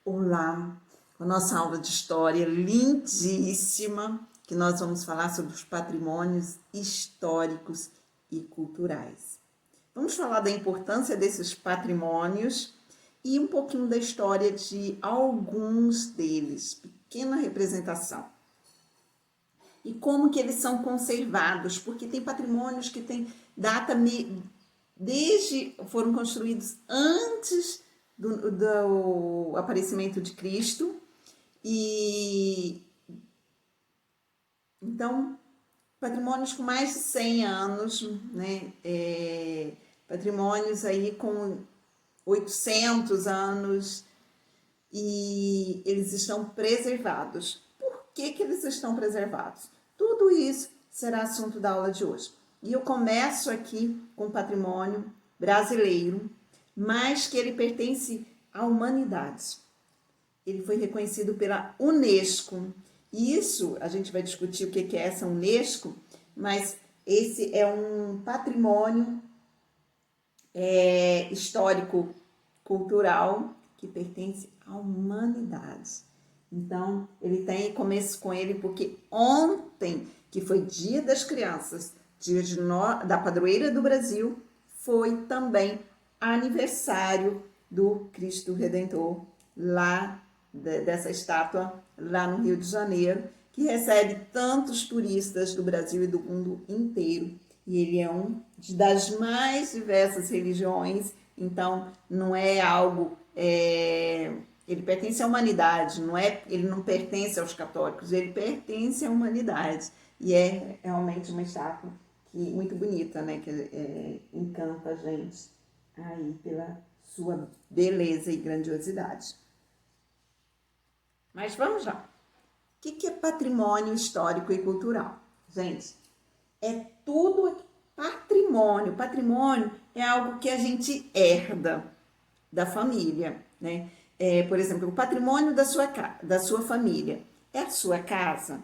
Olá, com a nossa aula de história lindíssima, que nós vamos falar sobre os patrimônios históricos e culturais. Vamos falar da importância desses patrimônios e um pouquinho da história de alguns deles, pequena representação. E como que eles são conservados, porque tem patrimônios que têm data foram construídos antes do aparecimento de Cristo, e então patrimônios com mais de 100 anos, né? Patrimônios aí com 800 anos, e eles estão preservados. Por que eles estão preservados? Tudo isso será assunto da aula de hoje. E eu começo aqui com o patrimônio brasileiro, mas que ele pertence à humanidade. Ele foi reconhecido pela Unesco. E isso, a gente vai discutir o que é essa Unesco, mas esse é um patrimônio histórico-cultural que pertence à humanidade. Então, ele tem começo com ele porque ontem, que foi Dia das Crianças, da Padroeira do Brasil, foi também aniversário do Cristo Redentor, lá dessa estátua, lá no Rio de Janeiro, que recebe tantos turistas do Brasil e do mundo inteiro. E ele é das mais diversas religiões, então não é algo... ele pertence à humanidade, ele não pertence aos católicos, ele pertence à humanidade. E é realmente uma estátua muito bonita, né? Que encanta a gente aí pela sua beleza e grandiosidade. Mas vamos lá. O que é patrimônio histórico e cultural? Gente, é tudo patrimônio. Patrimônio é algo que a gente herda da família, né? Por exemplo, o patrimônio da sua família é a sua casa,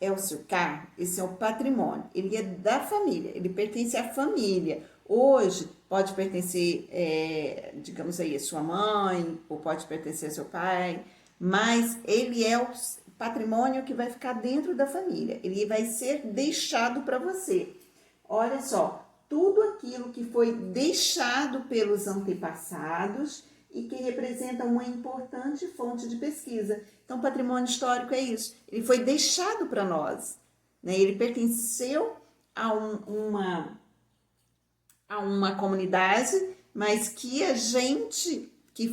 é o seu carro, esse é o patrimônio. Ele é da família, ele pertence à família. Hoje pode pertencer, digamos aí, a sua mãe, ou pode pertencer a seu pai, mas ele é o patrimônio que vai ficar dentro da família. Ele vai ser deixado para você. Olha só, tudo aquilo que foi deixado pelos antepassados e que representa uma importante fonte de pesquisa. Então, patrimônio histórico é isso. Ele foi deixado para nós, né? Ele pertenceu a uma comunidade, mas que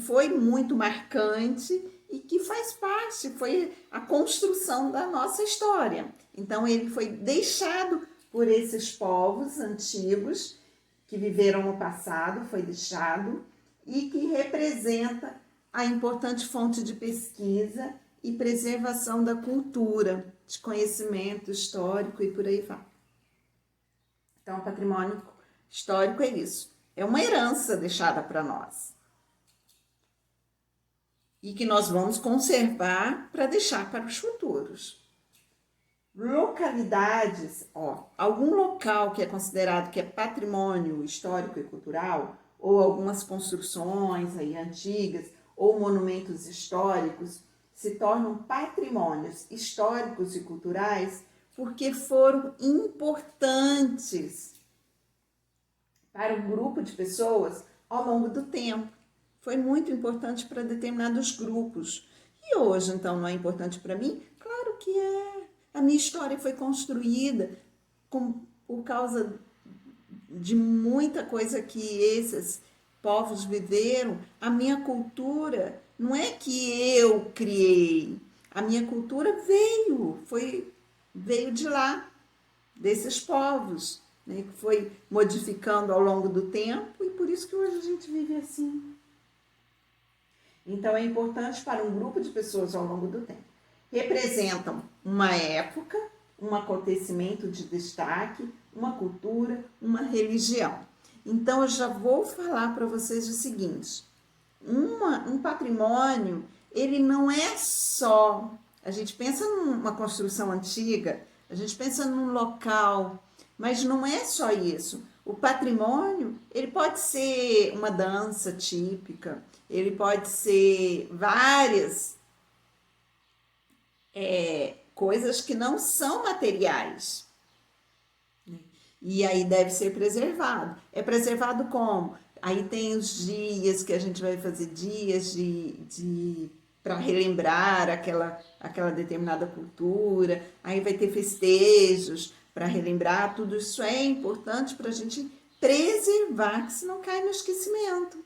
foi muito marcante e que faz parte, foi a construção da nossa história. Então, ele foi deixado por esses povos antigos que viveram no passado, foi deixado, e que representa a importante fonte de pesquisa e preservação da cultura, de conhecimento histórico e por aí vai. Então, o patrimônio histórico é isso. É uma herança deixada para nós. E que nós vamos conservar para deixar para os futuros. Localidades, algum local que é considerado que é patrimônio histórico e cultural, ou algumas construções aí antigas, ou monumentos históricos, se tornam patrimônios históricos e culturais porque foram importantes para um grupo de pessoas ao longo do tempo. Foi muito importante para determinados grupos. E hoje, então, não é importante para mim? Claro que é. A minha história foi construída por causa de muita coisa que esses povos viveram. A minha cultura não é que eu criei. A minha cultura veio de lá, desses povos, né, que foi modificando ao longo do tempo, e por isso que hoje a gente vive assim. Então, é importante para um grupo de pessoas ao longo do tempo. Representam uma época, um acontecimento de destaque, uma cultura, uma religião. Então, eu já vou falar para vocês o seguinte: um patrimônio, ele não é só... A gente pensa numa construção antiga, a gente pensa num local, mas não é só isso. O patrimônio, ele pode ser uma dança típica, ele pode ser várias coisas que não são materiais. E aí deve ser preservado. É preservado como? Aí tem os dias que a gente vai fazer dias para relembrar aquela determinada cultura. Aí vai ter festejos para relembrar. Tudo isso é importante para a gente preservar, que senão cai no esquecimento.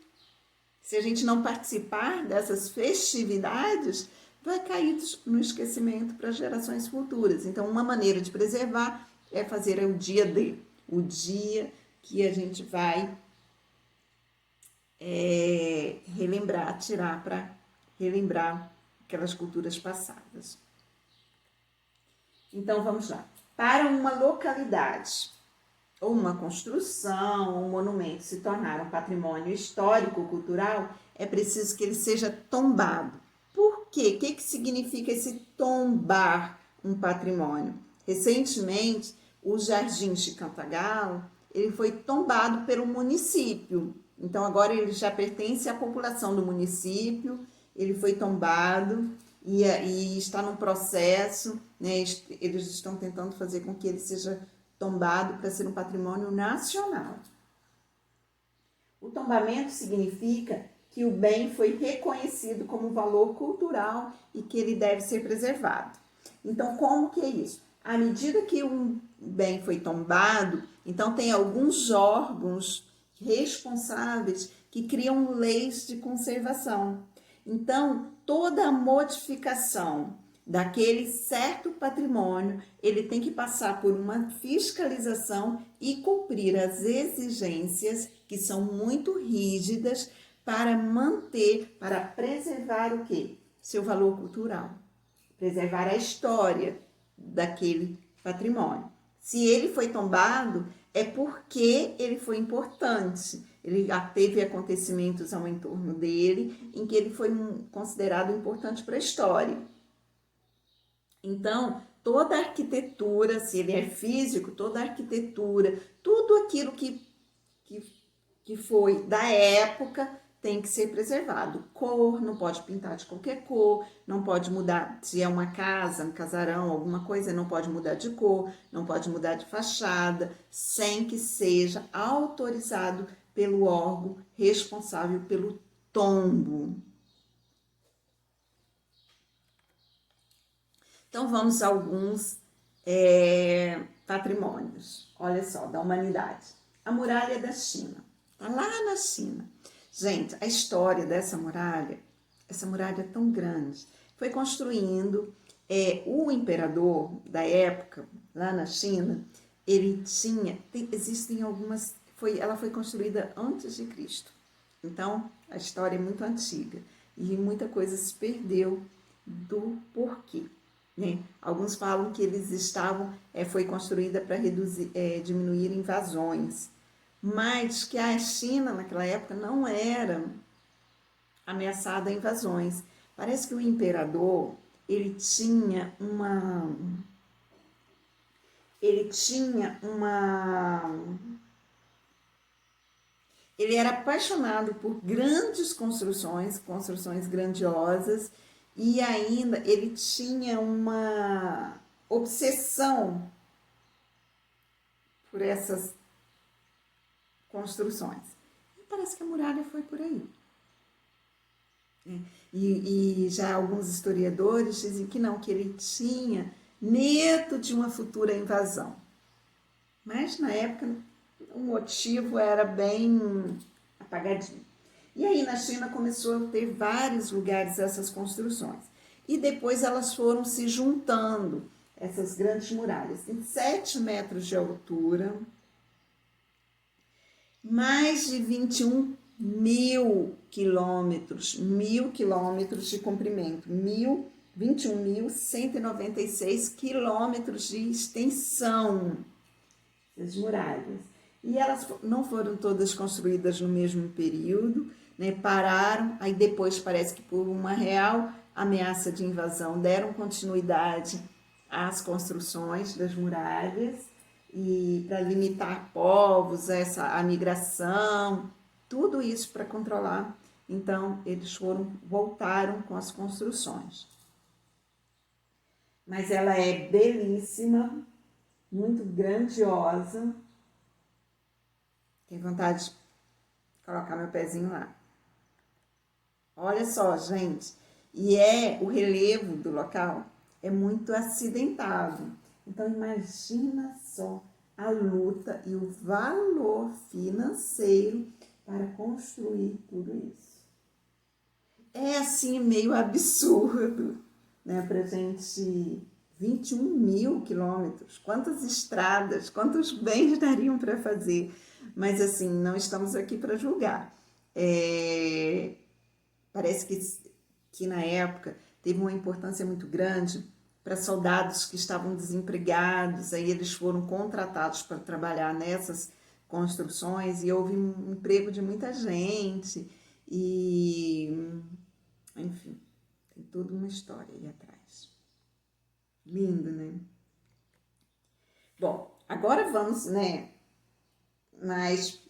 Se a gente não participar dessas festividades, vai cair no esquecimento para gerações futuras. Então, uma maneira de preservar é fazer o dia que a gente vai relembrar, tirar para relembrar aquelas culturas passadas. Então, vamos lá. Para uma localidade ou uma construção, um monumento se tornar um patrimônio histórico-cultural, é preciso que ele seja tombado. Por quê? O que significa esse tombar um patrimônio? Recentemente, o Jardim de Cantagalo, ele foi tombado pelo município. Então, agora ele já pertence à população do município, ele foi tombado e está num processo, né? Eles estão tentando fazer com que ele seja tombado para ser um patrimônio nacional. O tombamento significa que o bem foi reconhecido como valor cultural e que ele deve ser preservado. Então, como que é isso? À medida que um bem foi tombado, então tem alguns órgãos responsáveis que criam leis de conservação. Então, toda a modificação daquele certo patrimônio, ele tem que passar por uma fiscalização e cumprir as exigências que são muito rígidas para manter, para preservar o quê? Seu valor cultural, preservar a história daquele patrimônio. Se ele foi tombado, é porque ele foi importante. Ele já teve acontecimentos ao entorno dele em que ele foi considerado importante para a história. Então, toda a arquitetura, se ele é físico, toda a arquitetura, tudo aquilo que foi da época tem que ser preservado. Cor, não pode pintar de qualquer cor, não pode mudar, se é uma casa, um casarão, alguma coisa, não pode mudar de cor, não pode mudar de fachada, sem que seja autorizado pelo órgão responsável pelo tombo. Então, vamos a alguns patrimônios, olha só, da humanidade. A muralha da China, está lá na China. Gente, a história dessa muralha, essa muralha é tão grande, foi construindo, o imperador da época, lá na China, ele tinha, existem algumas, ela foi construída antes de Cristo. Então, a história é muito antiga e muita coisa se perdeu do porquê. Né? Alguns falam que eles foi construída para diminuir invasões, mas que a China naquela época não era ameaçada a invasões. Parece que o imperador ele era apaixonado por grandes construções grandiosas, e ainda ele tinha uma obsessão por essas construções. E parece que a muralha foi por aí. E já alguns historiadores dizem que não, que ele tinha medo de uma futura invasão. Mas na época o motivo era bem apagadinho. E aí na China começou a ter vários lugares essas construções. E depois elas foram se juntando, essas grandes muralhas. Tem 7 metros de altura, mais de 21 mil quilômetros de comprimento, 21.196 quilômetros de extensão, as muralhas. E elas não foram todas construídas no mesmo período, né? Pararam, aí depois parece que por uma real ameaça de invasão deram continuidade às construções das muralhas e para limitar povos, a migração, tudo isso para controlar. Então, eles voltaram com as construções. Mas ela é belíssima, muito grandiosa. Tenho vontade de colocar meu pezinho lá. Olha só, gente. E o relevo do local é muito acidentado. Então, imagina só a luta e o valor financeiro para construir tudo isso. É assim meio absurdo, né? Pra gente, 21 mil quilômetros, quantas estradas, quantos bens dariam para fazer? Mas assim, não estamos aqui para julgar. Parece que na época teve uma importância muito grande para soldados que estavam desempregados, aí eles foram contratados para trabalhar nessas construções e houve um emprego de muita gente e, enfim, tem toda uma história aí atrás. Lindo, né? Bom, agora vamos, né, mais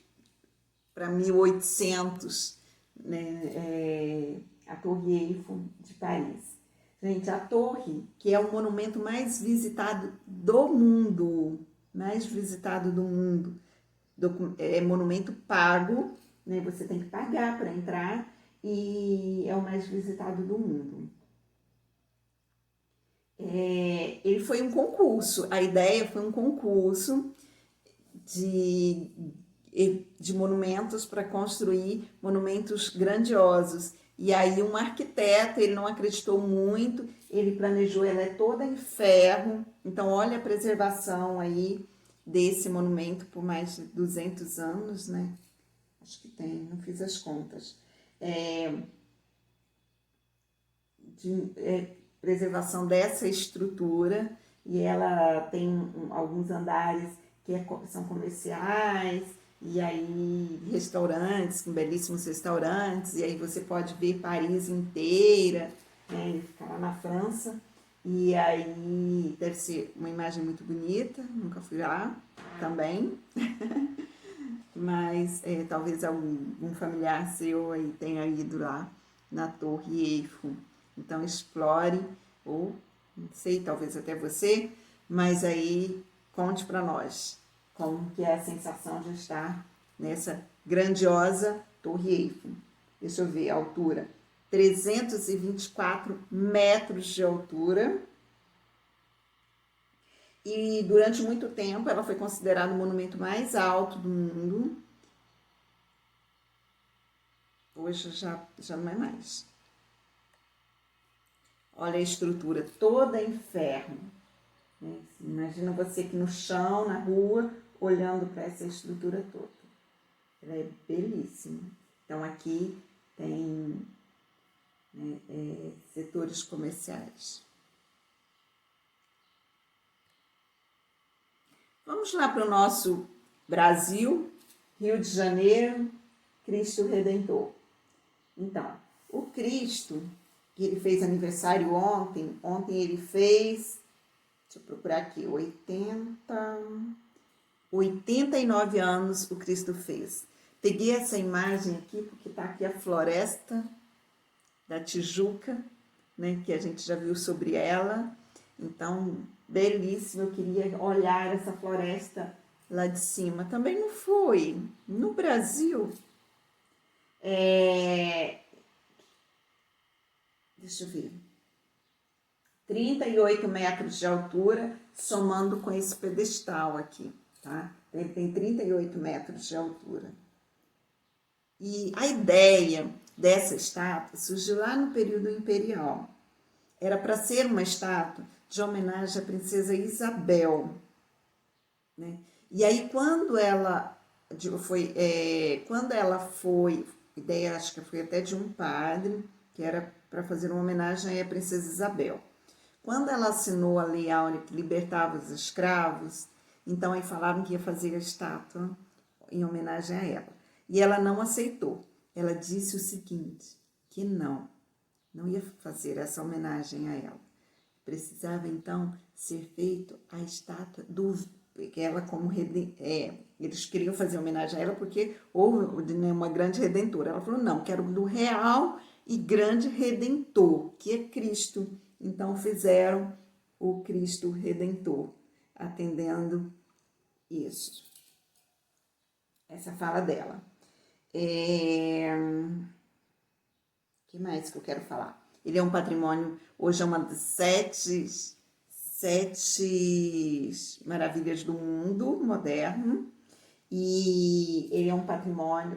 para 1800, né, a Torre Eiffel de Paris. Gente, a torre, que é o monumento mais visitado do mundo, é monumento pago, né? Você tem que pagar para entrar e é o mais visitado do mundo. Ele foi um concurso, a ideia foi um concurso de monumentos para construir monumentos grandiosos. E aí um arquiteto, ele não acreditou muito, ele planejou, ela é toda em ferro, então olha a preservação aí desse monumento por mais de 200 anos, né? Acho que tem, não fiz as contas. Preservação dessa estrutura, e ela tem alguns andares que são comerciais, e aí restaurantes, com belíssimos restaurantes, e aí você pode ver Paris inteira, né? Ele fica lá na França, e aí deve ser uma imagem muito bonita, nunca fui lá também, mas talvez algum familiar seu aí tenha ido lá na Torre Eiffel. Então explore, ou não sei, talvez até você, mas aí conte para nós como que é a sensação de estar nessa grandiosa Torre Eiffel. Deixa eu ver a altura. 324 metros de altura. E durante muito tempo ela foi considerada o monumento mais alto do mundo. Hoje já não é mais. Olha a estrutura toda em ferro. Imagina você aqui no chão, na rua, olhando para essa estrutura toda. Ela é belíssima. Então aqui tem, né, setores comerciais. Vamos lá para o nosso Brasil, Rio de Janeiro, Cristo Redentor. Então, o Cristo, que ele fez aniversário ontem ele fez, deixa eu procurar aqui, 89 anos o Cristo fez. Peguei essa imagem aqui porque está aqui a floresta da Tijuca, né, que a gente já viu sobre ela. Então, belíssimo, eu queria olhar essa floresta lá de cima. Também não fui. No Brasil, deixa eu ver, 38 metros de altura, somando com esse pedestal aqui, tá? Ele tem 38 metros de altura. E a ideia dessa estátua surgiu lá no período imperial. Era para ser uma estátua de homenagem à princesa Isabel, né? E aí quando ela foi, ideia acho que foi até de um padre, que era para fazer uma homenagem à princesa Isabel. Quando ela assinou a Lei Áurea que libertava os escravos, então aí falaram que ia fazer a estátua em homenagem a ela. E ela não aceitou. Ela disse o seguinte, que não ia fazer essa homenagem a ela. Precisava então ser feito a estátua do ela como eles queriam fazer homenagem a ela porque houve uma grande redentora. Ela falou, não, quero do real e grande redentor, que é Cristo. Então fizeram o Cristo Redentor, atendendo isso. Essa fala dela. Que mais que eu quero falar? Ele é um patrimônio, hoje é uma das sete maravilhas do mundo moderno, e ele é um patrimoniado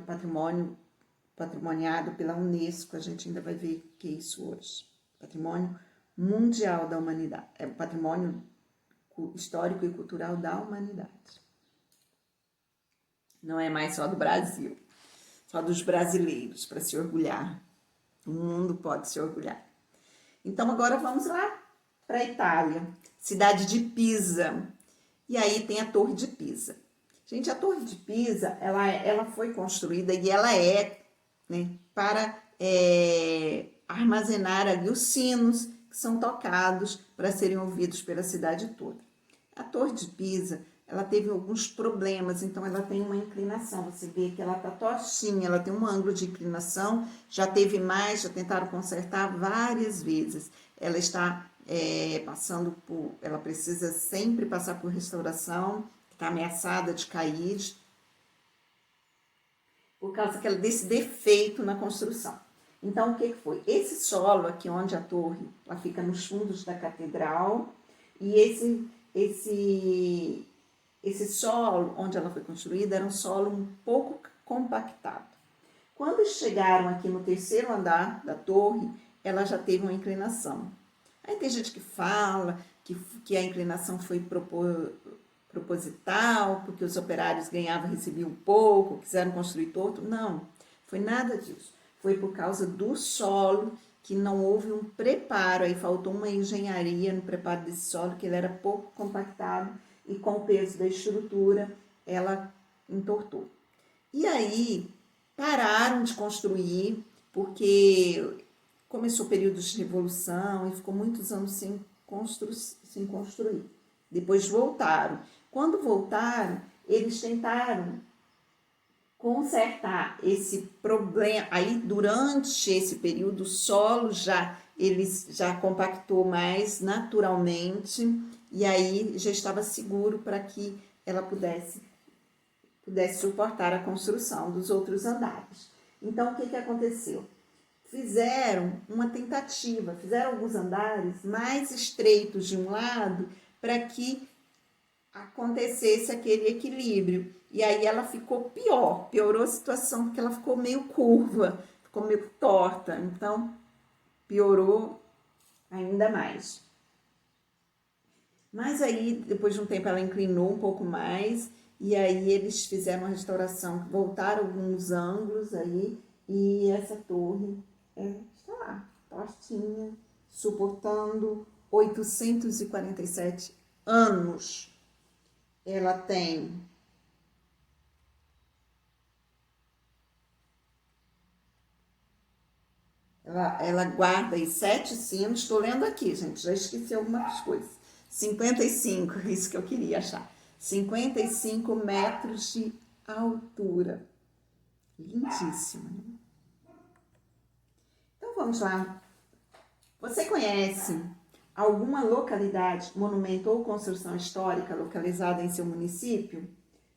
pela Unesco. A gente ainda vai ver o que é isso hoje. Patrimônio mundial da humanidade, é patrimônio histórico e cultural da humanidade. Não é mais só do Brasil, só dos brasileiros para se orgulhar. O mundo pode se orgulhar. Então agora vamos lá para a Itália, cidade de Pisa. E aí tem a Torre de Pisa. Gente, a Torre de Pisa, ela foi construída e ela né, para armazenar ali os sinos que são tocados para serem ouvidos pela cidade toda. A Torre de Pisa, ela teve alguns problemas, então ela tem uma inclinação. Você vê que ela está tortinha, ela tem um ângulo de inclinação, já teve mais, já tentaram consertar várias vezes. Ela está ela precisa sempre passar por restauração, está ameaçada de cair, por causa desse defeito na construção. Então, o que foi? Esse solo aqui onde a torre, ela fica nos fundos da catedral, e esse solo onde ela foi construída era um solo um pouco compactado. Quando chegaram aqui no terceiro andar da torre, ela já teve uma inclinação. Aí tem gente que fala que a inclinação foi proposital, porque os operários recebiam pouco, quiseram construir torto. Não, foi nada disso. Foi por causa do solo, que não houve um preparo, aí faltou uma engenharia no preparo desse solo, que ele era pouco compactado, e com o peso da estrutura, ela entortou. E aí, pararam de construir, porque começou o período de revolução, e ficou muitos anos sem construir. Depois voltaram. Quando voltaram, eles tentaram consertar esse problema. Aí, durante esse período, o solo já compactou mais naturalmente, e aí já estava seguro para que ela pudesse suportar a construção dos outros andares. Então, o que aconteceu? Fizeram uma tentativa, fizeram alguns andares mais estreitos de um lado para que acontecesse aquele equilíbrio. E aí ela ficou piorou a situação, porque ela ficou meio curva, ficou meio torta, então piorou ainda mais. Mas aí, depois de um tempo, ela inclinou um pouco mais, e aí eles fizeram uma restauração, voltaram alguns ângulos aí, e essa torre está lá, tortinha, suportando 847 anos. Ela tem ela guarda aí 7 sinos. Estou lendo aqui, gente, já esqueci algumas coisas. 55, isso que eu queria achar. 55 metros de altura. Lindíssima. Então vamos lá. Você conhece alguma localidade, monumento ou construção histórica localizada em seu município?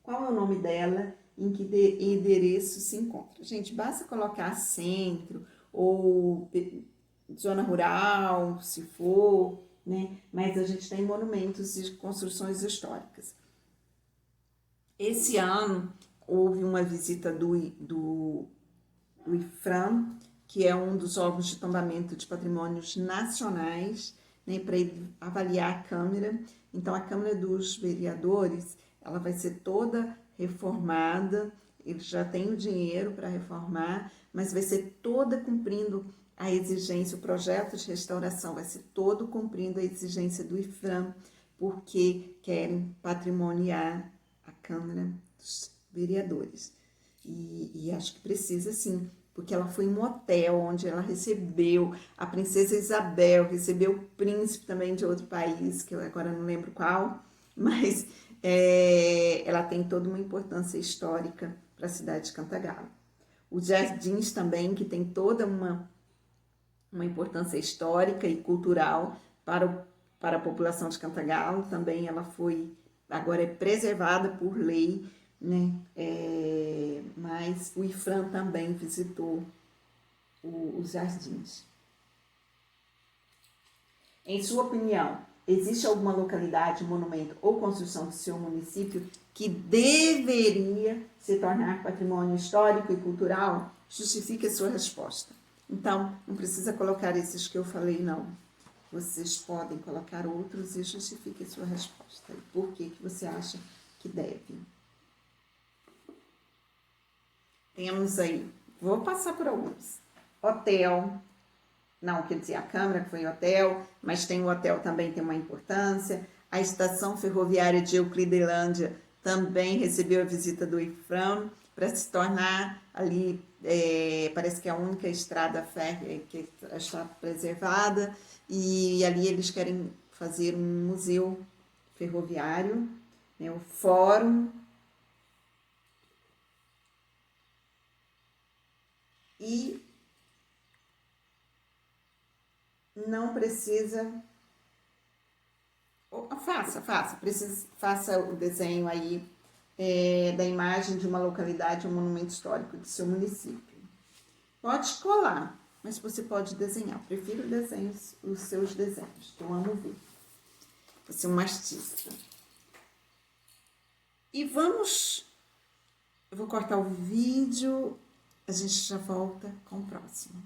Qual é o nome dela? Em que endereço se encontra? Gente, basta colocar centro ou zona rural, se for, né? Mas a gente tem monumentos e construções históricas. Esse ano houve uma visita do IFRAM, que é um dos órgãos de tombamento de patrimônios nacionais, né, para avaliar a Câmara. Então, a Câmara dos Vereadores, ela vai ser toda reformada, eles já têm o dinheiro para reformar, mas vai ser toda cumprindo a exigência, o projeto de restauração vai ser todo cumprindo a exigência do IFRAM, porque querem patrimoniar a Câmara dos Vereadores. E acho que precisa sim, porque ela foi em um hotel onde ela recebeu a princesa Isabel, recebeu o príncipe também de outro país, que eu agora não lembro qual, mas ela tem toda uma importância histórica para a cidade de Cantagalo. Os jardins também, que tem toda uma importância histórica e cultural para a população de Cantagalo, também ela agora é preservada por lei, né? Mas o IFRAM também visitou os jardins. Em sua opinião, existe alguma localidade, monumento ou construção do seu município que deveria se tornar patrimônio histórico e cultural? Justifique a sua resposta. Então, não precisa colocar esses que eu falei, não. Vocês podem colocar outros e justifique a sua resposta. E por que você acha que deve? Temos aí, vou passar por alguns. Hotel, não, quer dizer, a Câmara foi hotel, mas tem o hotel também tem uma importância. A estação ferroviária de Euclidelândia também recebeu a visita do IFRAM para se tornar ali, parece que é a única estrada férrea que está preservada, e ali eles querem fazer um museu ferroviário, né, o fórum, e não precisa, faça o desenho aí da imagem de uma localidade, um monumento histórico do seu município. Pode colar, mas você pode desenhar. Eu prefiro os seus desenhos, que eu amo ver. Você é um artista. E eu vou cortar o vídeo, a gente já volta com o próximo.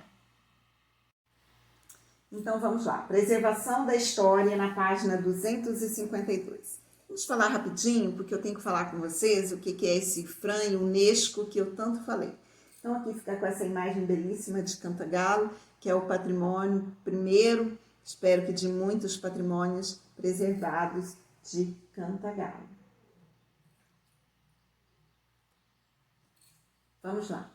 Então, vamos lá. Preservação da história na página 252. Vamos falar rapidinho, porque eu tenho que falar com vocês o que é esse IFRAM e Unesco que eu tanto falei. Então, aqui fica com essa imagem belíssima de Cantagalo, que é o patrimônio primeiro, espero que de muitos patrimônios preservados de Cantagalo. Vamos lá.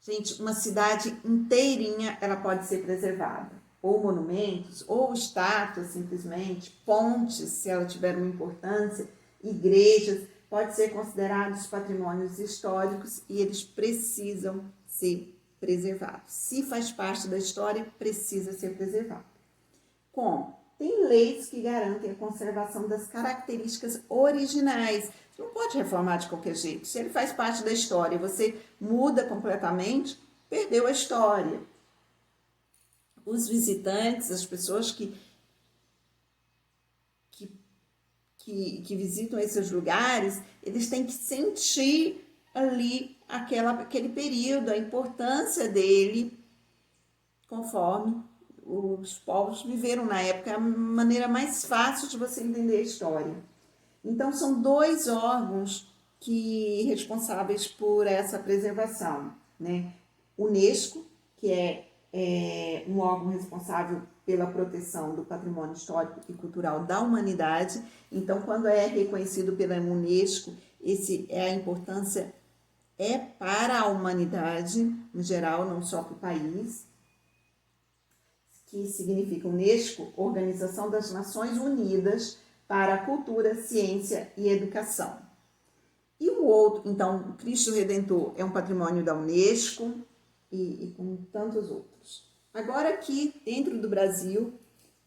Gente, uma cidade inteirinha, ela pode ser preservada. Ou monumentos, ou estátuas simplesmente, pontes, se ela tiver uma importância, igrejas, pode ser considerados patrimônios históricos e eles precisam ser preservados. Se faz parte da história, precisa ser preservado. Como? Tem leis que garantem a conservação das características originais. Você não pode reformar de qualquer jeito. Se ele faz parte da história e você muda completamente, perdeu a história. Os visitantes, as pessoas que visitam esses lugares, eles têm que sentir ali aquele período, a importância dele, conforme os povos viveram na época, é a maneira mais fácil de você entender a história. Então, são 2 órgãos responsáveis por essa preservação, né? Unesco, que é um órgão responsável pela proteção do patrimônio histórico e cultural da humanidade. Então, quando é reconhecido pela Unesco, a importância é para a humanidade em geral, não só para o país, que significa Unesco, Organização das Nações Unidas para a Cultura, Ciência e Educação. E o outro, então, o Cristo Redentor é um patrimônio da Unesco e com tantos outros. Agora aqui, dentro do Brasil,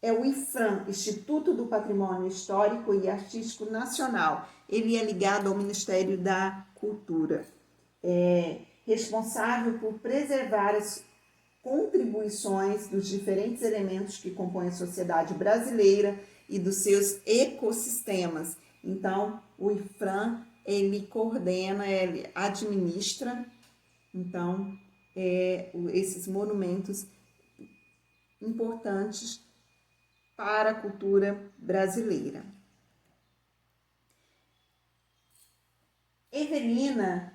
é o IFRAM, Instituto do Patrimônio Histórico e Artístico Nacional. Ele é ligado ao Ministério da Cultura. É responsável por preservar as contribuições dos diferentes elementos que compõem a sociedade brasileira e dos seus ecossistemas. Então, o IFRAM, ele coordena, ele administra, então, esses monumentos importantes para a cultura brasileira. Evelina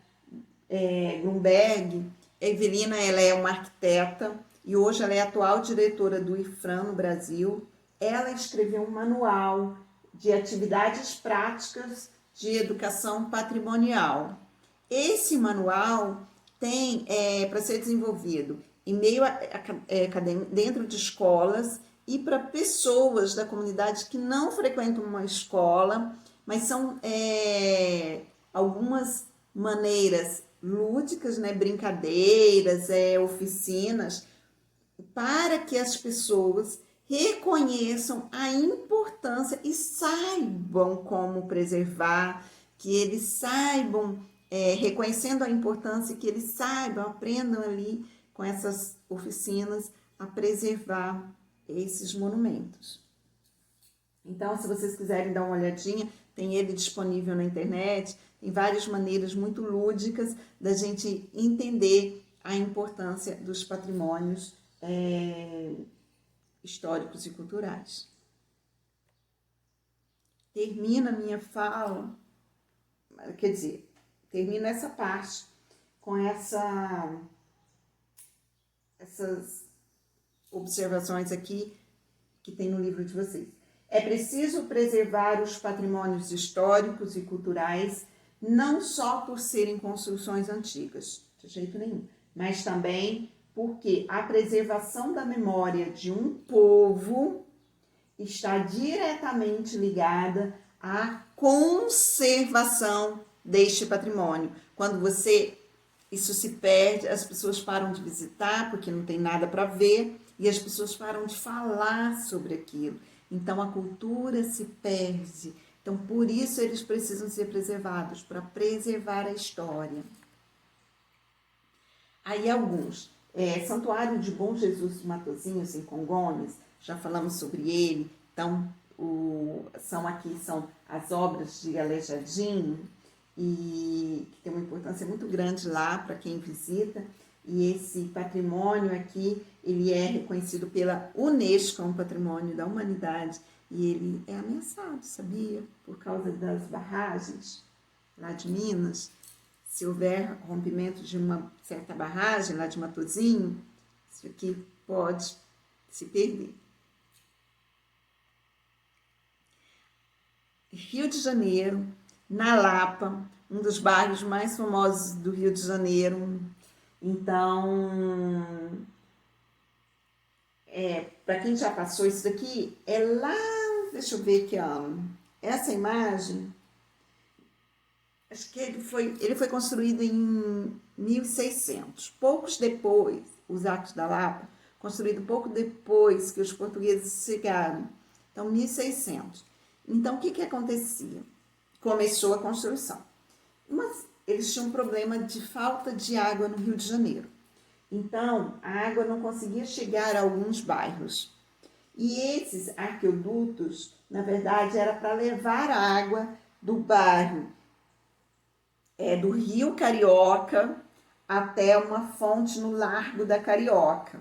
Grunberg, ela é uma arquiteta e hoje ela é atual diretora do IFRAM no Brasil. Ela escreveu um manual de atividades práticas de educação patrimonial. Esse manual tem para ser desenvolvido em meio dentro de escolas e para pessoas da comunidade que não frequentam uma escola, mas são algumas maneiras lúdicas, né, brincadeiras, oficinas, para que as pessoas reconheçam a importância e saibam como preservar, que eles saibam, reconhecendo a importância, que eles saibam, aprendam ali com essas oficinas a preservar esses monumentos. Então, se vocês quiserem dar uma olhadinha, tem ele disponível na internet, tem várias maneiras muito lúdicas da gente entender a importância dos patrimônios históricos e culturais. Termina a minha fala, quer dizer, termina essa parte com essas observações aqui que tem no livro de vocês. É preciso preservar os patrimônios históricos e culturais, não só por serem construções antigas, de jeito nenhum, mas também porque a preservação da memória de um povo está diretamente ligada à conservação deste patrimônio. Quando isso se perde, as pessoas param de visitar porque não tem nada para ver e as pessoas param de falar sobre aquilo. Então a cultura se perde. Então por isso eles precisam ser preservados, para preservar a história. Aí alguns. Santuário de Bom Jesus de Matozinhos, em Congonhas, já falamos sobre ele. Então, são as obras de Aleijadinho, e que tem uma importância muito grande lá para quem visita. E esse patrimônio aqui, ele é reconhecido pela Unesco, um patrimônio da humanidade, e ele é ameaçado, sabia? Por causa das barragens lá de Minas. Se houver rompimento de uma certa barragem lá de Matozinho, isso aqui pode se perder. Rio de Janeiro, na Lapa, um dos bairros mais famosos do Rio de Janeiro. Então, para quem já passou isso daqui, é lá, deixa eu ver que ano. Essa imagem, acho que ele foi construído em 1600, poucos depois, os Arcos da Lapa, construído pouco depois que os portugueses chegaram, então 1600. Então, o que acontecia? Começou a construção, mas eles tinham um problema de falta de água no Rio de Janeiro. Então, a água não conseguia chegar a alguns bairros. E esses arqueodutos, na verdade, era para levar a água do bairro do Rio Carioca até uma fonte no Largo da Carioca.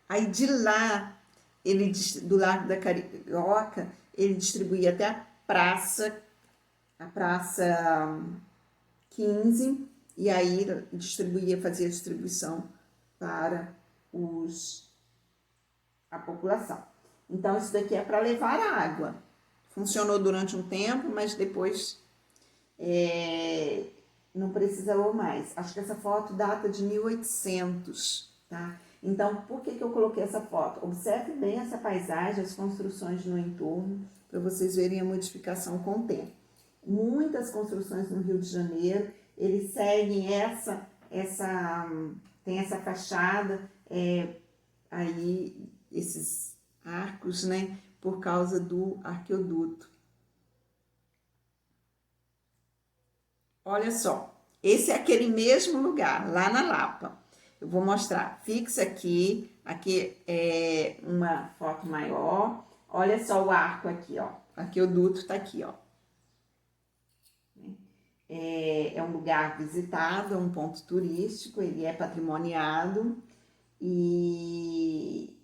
Aí de lá, do Largo da Carioca, ele distribuía até a Praça 15, e aí fazia distribuição para a população. Então, isso daqui é para levar a água. Funcionou durante um tempo, mas depois não precisou mais. Acho que essa foto data de 1800, tá? Então, por que eu coloquei essa foto? Observe bem essa paisagem, as construções no entorno, para vocês verem a modificação com o tempo. Muitas construções no Rio de Janeiro, eles seguem tem essa fachada, aí esses arcos, né, por causa do arqueoduto. Olha só, esse é aquele mesmo lugar, lá na Lapa. Eu vou mostrar, fixa aqui é uma foto maior. Olha só o arco aqui, ó. O arqueoduto tá aqui, ó. É um lugar visitado, é um ponto turístico, ele é patrimoniado e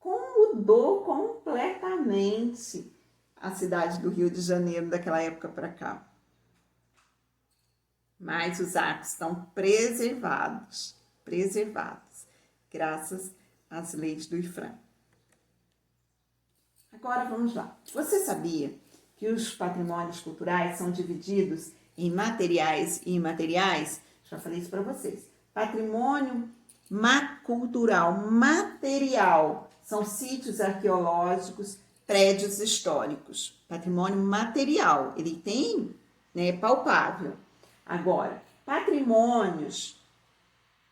mudou completamente a cidade do Rio de Janeiro daquela época para cá. Mas os arcos estão preservados, graças às leis do IFRAM. Agora vamos lá. Você sabia que os patrimônios culturais são divididos em materiais e imateriais? Já falei isso para vocês. Patrimônio cultural material são sítios arqueológicos, prédios históricos, patrimônio material, ele tem, né, palpável. Agora, patrimônios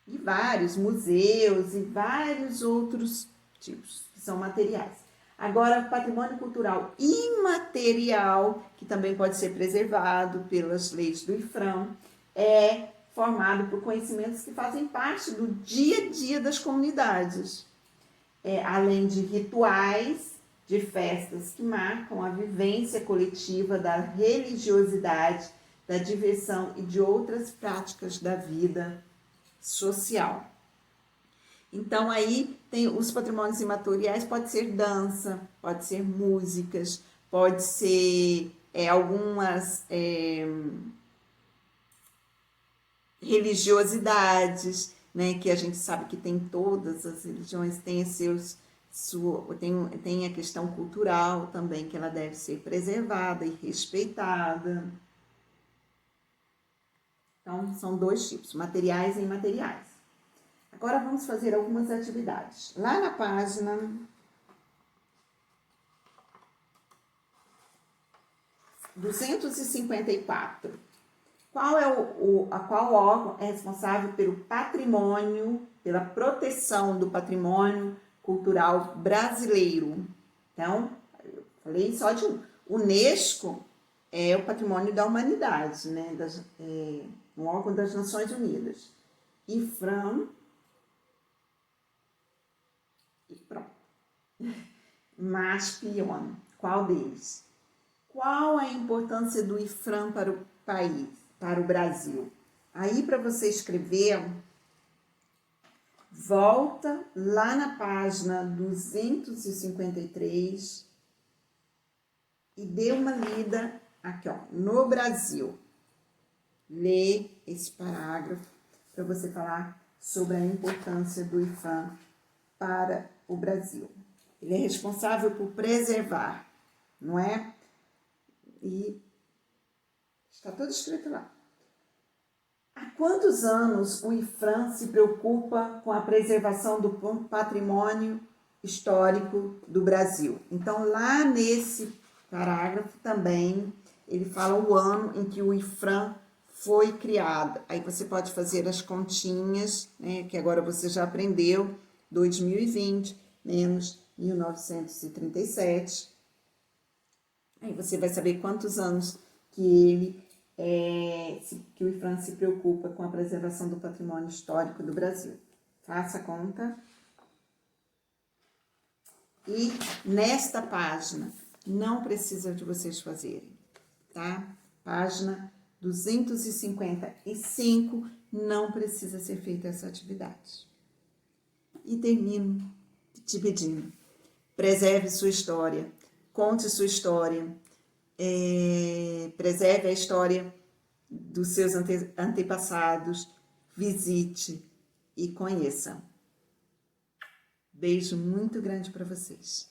de vários museus e vários outros tipos, que são materiais. Agora, patrimônio cultural imaterial, que também pode ser preservado pelas leis do IFRAM, é formado por conhecimentos que fazem parte do dia a dia das comunidades, além de rituais, de festas que marcam a vivência coletiva da religiosidade, da diversão e de outras práticas da vida social. Então, aí tem os patrimônios imateriais, pode ser dança, pode ser músicas, pode ser algumas religiosidades, né, que a gente sabe que tem todas as religiões, tem tem a questão cultural também, que ela deve ser preservada e respeitada. Então, são dois tipos, materiais e imateriais. Agora, vamos fazer algumas atividades. Lá na página 254, qual órgão é responsável pelo patrimônio, pela proteção do patrimônio cultural brasileiro? Então, eu falei só de um. Unesco é o patrimônio da humanidade, né? Um órgão das Nações Unidas. IFRAM, e pronto. MASP e ONU, qual deles? Qual a importância do IFRAM para o país, para o Brasil? Aí, para você escrever, volta lá na página 253 e dê uma lida aqui, ó, no Brasil. Lê esse parágrafo para você falar sobre a importância do IFRAM para o Brasil. Ele é responsável por preservar, não é? E está tudo escrito lá. Há quantos anos o IFRAM se preocupa com a preservação do patrimônio histórico do Brasil? Então, lá nesse parágrafo também, ele fala o ano em que o IFRAM foi criado. Aí você pode fazer as continhas, né, que agora você já aprendeu, 2020 menos 1937. Aí você vai saber quantos anos que o IFRAM se preocupa com a preservação do patrimônio histórico do Brasil. Faça a conta. E nesta página, não precisa de vocês fazerem, tá? Página 255, não precisa ser feita essa atividade. E termino te pedindo, preserve sua história, conte sua história, preserve a história dos seus antepassados, visite e conheça. Beijo muito grande para vocês.